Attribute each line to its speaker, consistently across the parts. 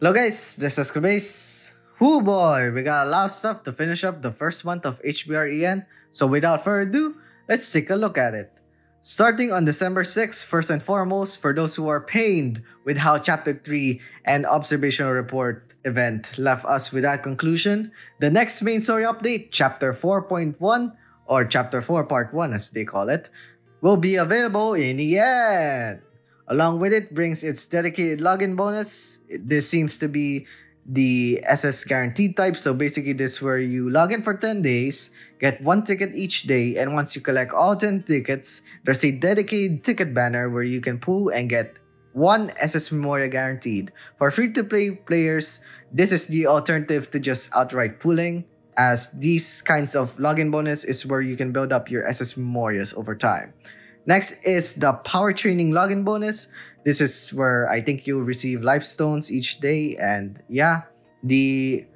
Speaker 1: Hello guys, this is Kabase. Whoo boy, we got a lot of stuff to finish up the first month of HBREN, so without further ado, let's take a look at it. Starting on December 6th, first and foremost, for those who are pained with how Chapter 3 and Observational Report event left us without conclusion, the next main story update, Chapter 4.1, or Chapter 4 Part 1 as they call it, will be available in the end. Along with it brings its dedicated login bonus. This seems to be the SS guaranteed type, so basically this is where you log in for 10 days, get 1 ticket each day, and once you collect all 10 tickets, there's a dedicated ticket banner where you can pull and get 1 SS Memoria guaranteed. For free-to-play players, this is the alternative to just outright pulling, as these kinds of login bonus is where you can build up your SS Memorias over time. Next is the Power Training Login Bonus. This is where I think you'll receive life stones each day, and yeah. The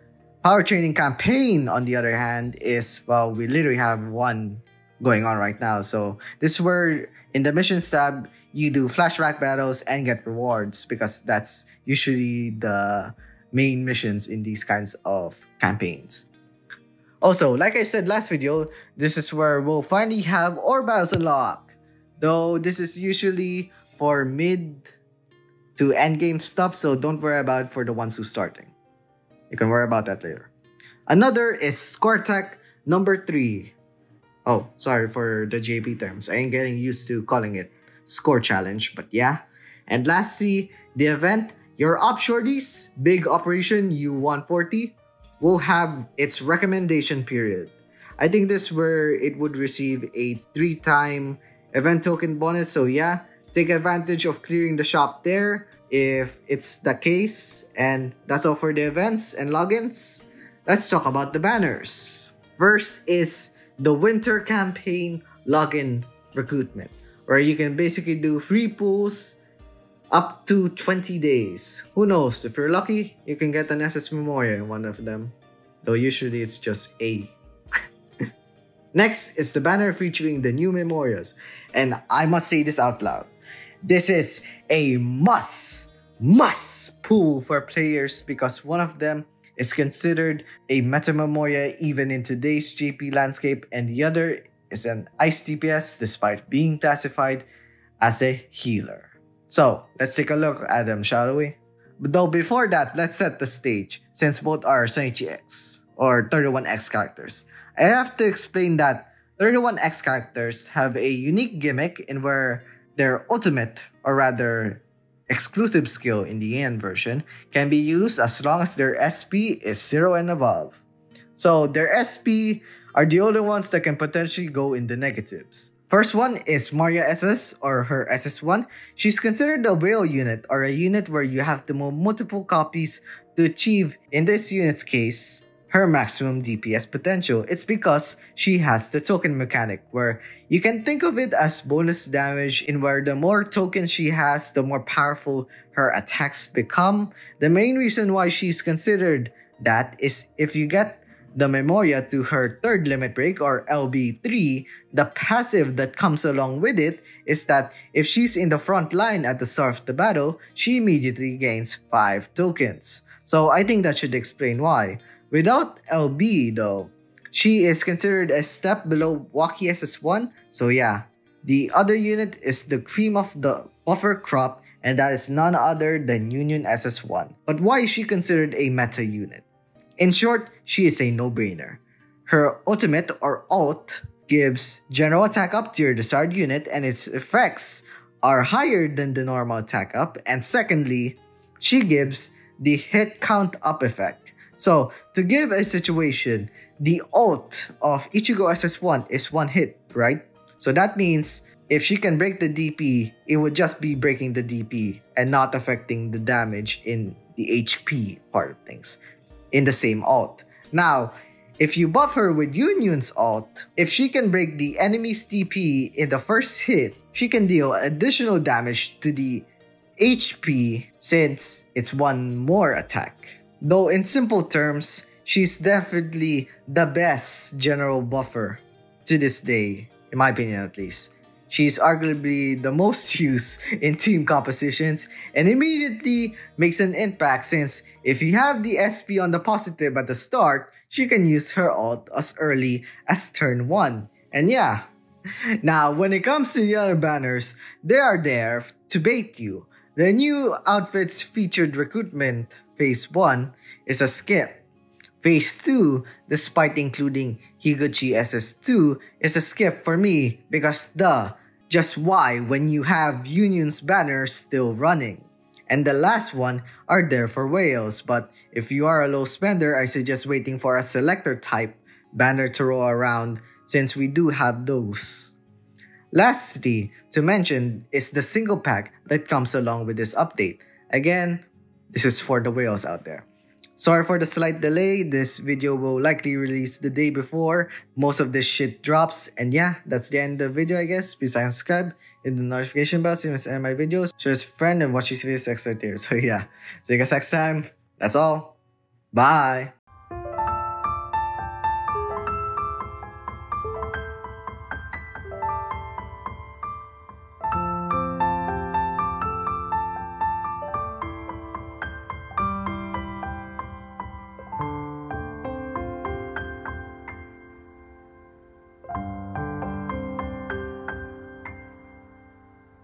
Speaker 1: Power Training Campaign, on the other hand, is, well, we literally have one going on right now. So this is where in the Missions tab, you do flashback battles and get rewards, because that's usually the main missions in these kinds of campaigns. Also, like I said last video, this is where we'll finally have ore battles unlocked. Though this is usually for mid to end game stuff, so don't worry about it for the ones who's starting. You can worry about that later. Another is Score Tech number 3. Oh, sorry for the JP terms. I ain't getting used to calling it Score Challenge, but yeah. And lastly, the event, your Op Shorties, Big Operation U140, will have its recommendation period. I think this is where it would receive a 3-time event token bonus, so yeah, take advantage of clearing the shop there if it's the case. And that's all for the events and logins. Let's talk about the banners. First is the Winter Campaign Login Recruitment, where you can basically do free pools up to 20 days. Who knows, if you're lucky, you can get an SS Memoria in one of them, though usually it's just A. Next is the banner featuring the new Memorias, and I must say this out loud. This is a must pull for players, because one of them is considered a meta Memoria even in today's JP landscape, and the other is an Ice DPS despite being classified as a healer. So let's take a look at them, shall we? But though before that, let's set the stage, since both are Sonichi X or 31X characters. I have to explain that 31X characters have a unique gimmick in where their ultimate, or rather exclusive skill in the AN version, can be used as long as their SP is 0 and above. So their SP are the only ones that can potentially go in the negatives. First one is Maria SS, or her SS1. She's considered a whale unit, or a unit where you have to move multiple copies to achieve, in this unit's case, her maximum DPS potential. It's because she has the token mechanic, where you can think of it as bonus damage, in where the more tokens she has, the more powerful her attacks become. The main reason why she's considered that is if you get the Memoria to her 3rd limit break, or LB3, the passive that comes along with it is that if she's in the front line at the start of the battle, she immediately gains 5 tokens. So I think that should explain why. Without LB though, she is considered a step below Waki SS1, so yeah. The other unit is the cream of the buffer crop, and that is none other than Union SS1. But why is she considered a meta unit? In short, she is a no-brainer. Her ultimate, or ult, gives general attack up to your desired unit, and its effects are higher than the normal attack up. And secondly, she gives the hit count up effect. So, to give a situation, the ult of Ichigo SS1 is 1 hit, right? So that means if she can break the DP, it would just be breaking the DP and not affecting the damage in the HP part of things in the same ult. Now, if you buff her with Union's ult, if she can break the enemy's DP in the first hit, she can deal additional damage to the HP since it's 1 more attack. Though in simple terms, she's definitely the best general buffer to this day, in my opinion at least. She's arguably the most used in team compositions and immediately makes an impact since if you have the SP on the positive at the start, she can use her ult as early as turn 1. And yeah, now when it comes to the other banners, they are there to bait you. The new outfits featured recruitment phase 1 is a skip. Phase 2, despite including Higuchi SS2, is a skip for me because just why when you have Union's banners still running? And the last one are there for whales, but if you are a low spender, I suggest waiting for a selector type banner to roll around since we do have those. Lastly, to mention is the single pack that comes along with this update. Again, this is for the whales out there. Sorry for the slight delay, this video will likely release the day before most of this shit drops. And yeah, that's the end of the video I guess. Please like and subscribe, hit the notification bell so you don't miss any of my videos. Share this with a friend and watch these videos extra tier. So yeah, see you guys next time. That's all. Bye!